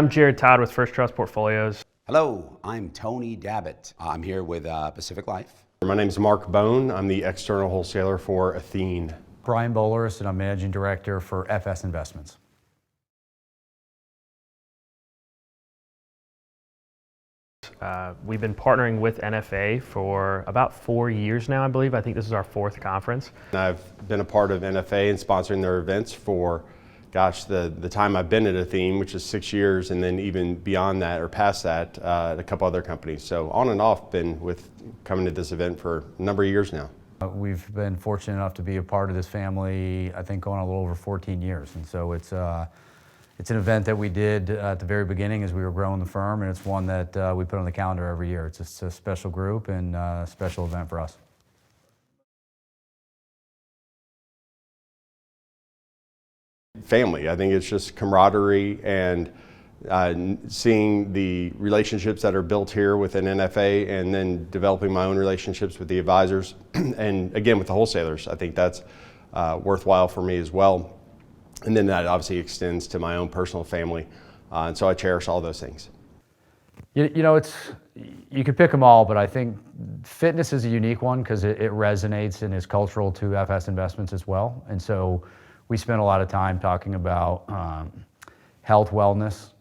I'm Jared Todd with First Trust Portfolios. Hello, I'm Tony Dabbitt. I'm here with Pacific Life. My name is Mark Bone. I'm the external wholesaler for Athene. Brian Bowlers, and I'm Managing Director for FS Investments. We've been partnering with NFA for about 4 years now, I believe. I think this is our 4th conference. I've been a part of NFA and sponsoring their events for, the time I've been at Athene, which is 6 years, and then even beyond that or past that at a couple other companies. So on and off, been with coming to this event for a number of years now. We've been fortunate enough to be a part of this family, I think, going a little over 14 years. And so it's an event that we did at the very beginning as we were growing the firm, and it's one that we put on the calendar every year. It's just a special group and a special event for us. Family. I think it's just camaraderie and seeing the relationships that are built here within NFA, and then developing my own relationships with the advisors and again with the wholesalers. I think that's worthwhile for me as well. And then that obviously extends to my own personal family. And so I cherish all those things. You know, you could pick them all, but I think fitness is a unique one because it resonates and is cultural to FS Investments as well. And so we spend a lot of time talking about health, wellness,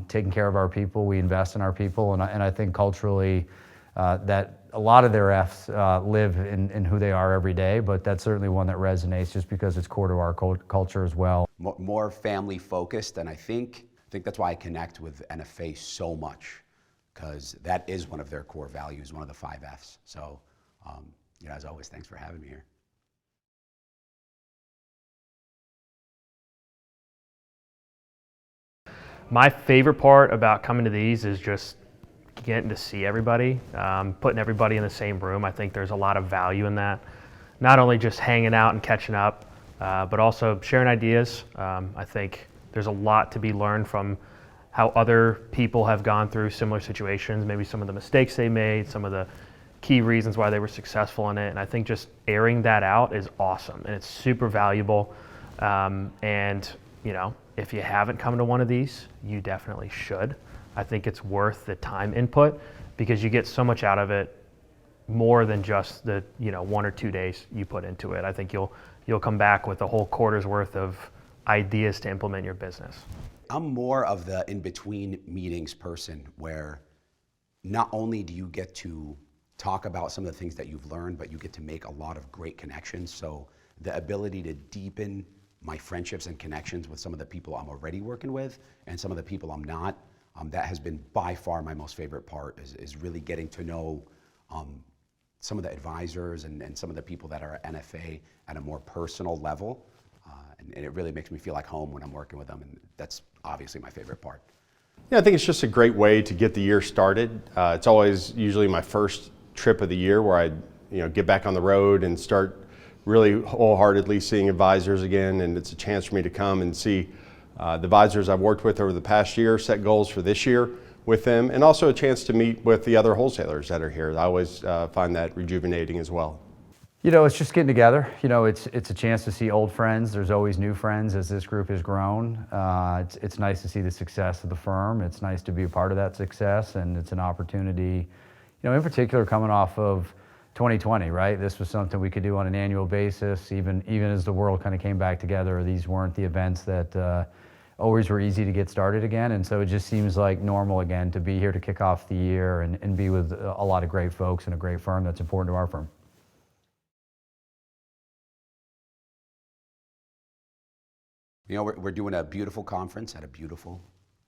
taking care of our people. We invest in our people, and I think culturally that a lot of their Fs live in who they are every day, but that's certainly one that resonates just because it's core to our culture as well. More family focused, and I think that's why I connect with NFA so much, because that is one of their core values, one of the 5 Fs. So, as always, thanks for having me here. My favorite part about coming to these is just getting to see everybody, putting everybody in the same room. I think there's a lot of value in that. Not only just hanging out and catching up, but also sharing ideas. I think there's a lot to be learned from how other people have gone through similar situations, maybe some of the mistakes they made, some of the key reasons why they were successful in it. And I think just airing that out is awesome, and it's super valuable. And if you haven't come to one of these, you definitely should. I think it's worth the time input because you get so much out of it, more than just the 1 or 2 days you put into it. I think you'll come back with a whole quarter's worth of ideas to implement your business. I'm more of the in-between meetings person, where not only do you get to talk about some of the things that you've learned, but you get to make a lot of great connections. So the ability to deepen my friendships and connections with some of the people I'm already working with and some of the people I'm not, that has been by far my most favorite part, is really getting to know some of the advisors and some of the people that are at NFA at a more personal level. And it really makes me feel like home when I'm working with them, and that's obviously my favorite part. Yeah, I think it's just a great way to get the year started. It's always usually my first trip of the year where I get back on the road and start really wholeheartedly seeing advisors again, and it's a chance for me to come and see the advisors I've worked with over the past year, set goals for this year with them, and also a chance to meet with the other wholesalers that are here. I always find that rejuvenating as well. It's just getting together. It's a chance to see old friends. There's always new friends as this group has grown. It's nice to see the success of the firm. It's nice to be a part of that success, and it's an opportunity, in particular coming off of 2020, right? This was something we could do on an annual basis, even as the world kind of came back together. These weren't the events that always were easy to get started again, and so it just seems like normal again to be here to kick off the year and be with a lot of great folks and a great firm that's important to our firm. We're doing a beautiful conference at a beautiful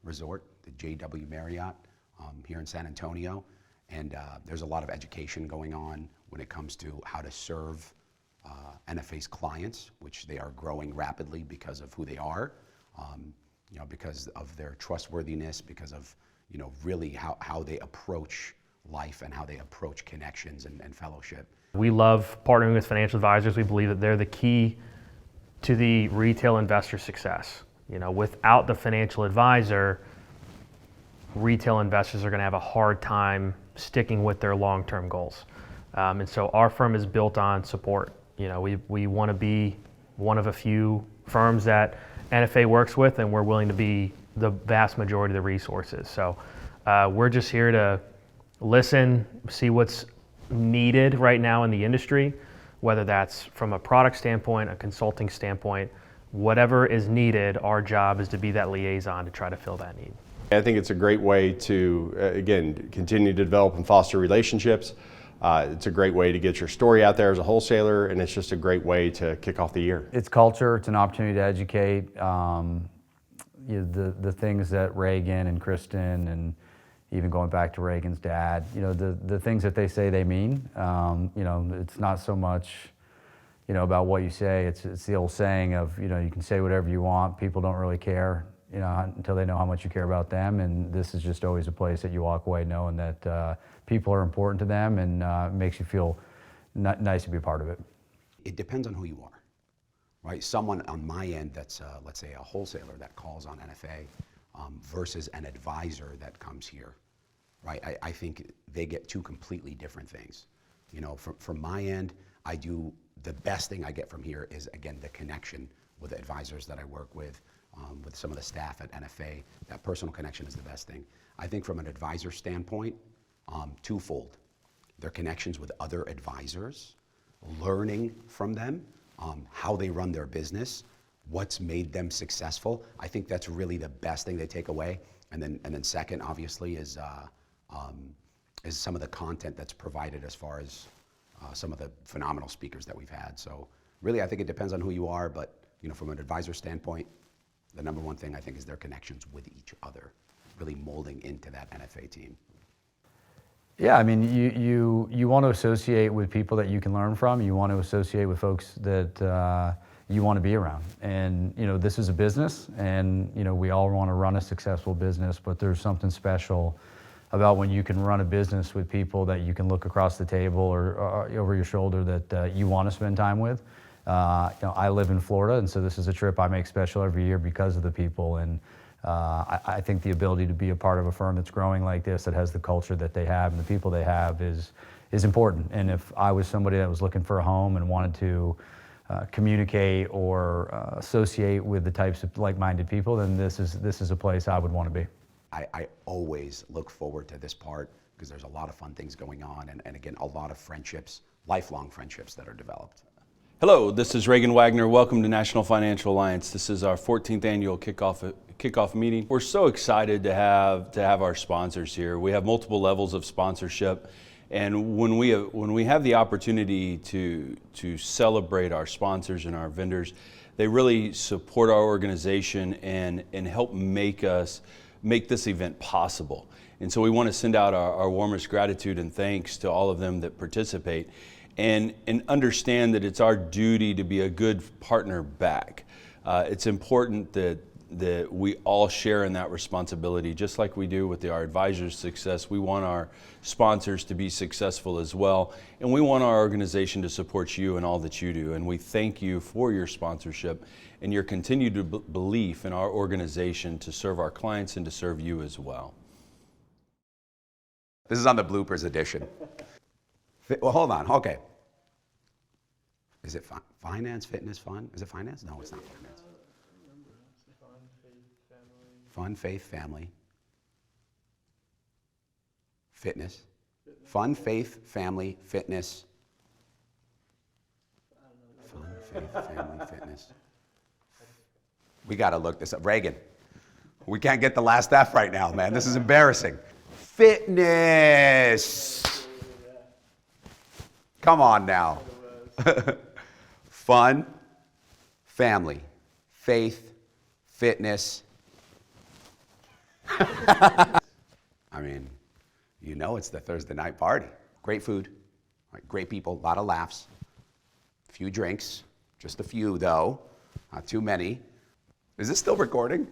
resort, the JW Marriott, here in San Antonio. And there's a lot of education going on when it comes to how to serve NFA's clients, which they are growing rapidly because of who they are, because of their trustworthiness, because of really how they approach life and how they approach connections and fellowship. We love partnering with financial advisors. We believe that they're the key to the retail investor success. Without the financial advisor, retail investors are going to have a hard time sticking with their long-term goals. And so our firm is built on support. We want to be one of a few firms that NFA works with, and we're willing to be the vast majority of the resources. So we're just here to listen, see what's needed right now in the industry, whether that's from a product standpoint, a consulting standpoint, whatever is needed. Our job is to be that liaison to try to fill that need. I think it's a great way to, again, continue to develop and foster relationships. It's a great way to get your story out there as a wholesaler, and it's just a great way to kick off the year. It's culture. It's an opportunity to educate. The things that Reagan and Kristen, and even going back to Reagan's dad, the things that they say they mean. It's not so much, about what you say. It's the old saying of, you can say whatever you want. People don't really care, until they know how much you care about them. And this is just always a place that you walk away knowing that people are important to them, and it makes you feel nice to be a part of it. It depends on who you are, right? Someone on my end that's, let's say, a wholesaler that calls on NFA versus an advisor that comes here, right? I think they get two completely different things. From my end, I do the best thing I get from here is, again, the connection with the advisors that I work with some of the staff at NFA. That personal connection is the best thing. I think from an advisor standpoint, twofold. Their connections with other advisors, learning from them, how they run their business, what's made them successful. I think that's really the best thing they take away. And then second, obviously, is some of the content that's provided as far as some of the phenomenal speakers that we've had. So really, I think it depends on who you are, but from an advisor standpoint, the number one thing I think is their connections with each other, really molding into that NFA team. Yeah, I mean, you want to associate with people that you can learn from. You want to associate with folks that you want to be around. And this is a business, and we all want to run a successful business, but there's something special about when you can run a business with people that you can look across the table or over your shoulder that you want to spend time with. I live in Florida, and so this is a trip I make special every year because of the people. And I think the ability to be a part of a firm that's growing like this, that has the culture that they have and the people they have, is important. And if I was somebody that was looking for a home and wanted to communicate or associate with the types of like-minded people, then this is a place I would want to be. I always look forward to this part because there's a lot of fun things going on, and again, a lot of friendships, lifelong friendships that are developed. Hello, this is Reagan Wagner. Welcome to National Financial Alliance. This is our 14th annual kickoff meeting. We're so excited to have our sponsors here. We have multiple levels of sponsorship, and when we have the opportunity to celebrate our sponsors and our vendors, they really support our organization and help make this event possible. And so we want to send out our warmest gratitude and thanks to all of them that participate, and understand that it's our duty to be a good partner back. It's important that we all share in that responsibility, just like we do with our advisors' success. We want our sponsors to be successful as well, and we want our organization to support you in all that you do. And we thank you for your sponsorship and your continued belief in our organization to serve our clients and to serve you as well. This is on the bloopers edition. Well, hold on. Okay. Is it finance, fitness, fun? Is it finance? No, it's not finance. Fun, faith, family. Fitness. Fun, faith, family, fitness. Fun, faith, family, fitness. We got to look this up. Reagan, we can't get the last F right now, man. This is embarrassing. Fitness. Come on now. Fun, family, faith, fitness. I mean, it's the Thursday night party. Great food, right, great people, a lot of laughs, a few drinks, just a few though, not too many. Is this still recording?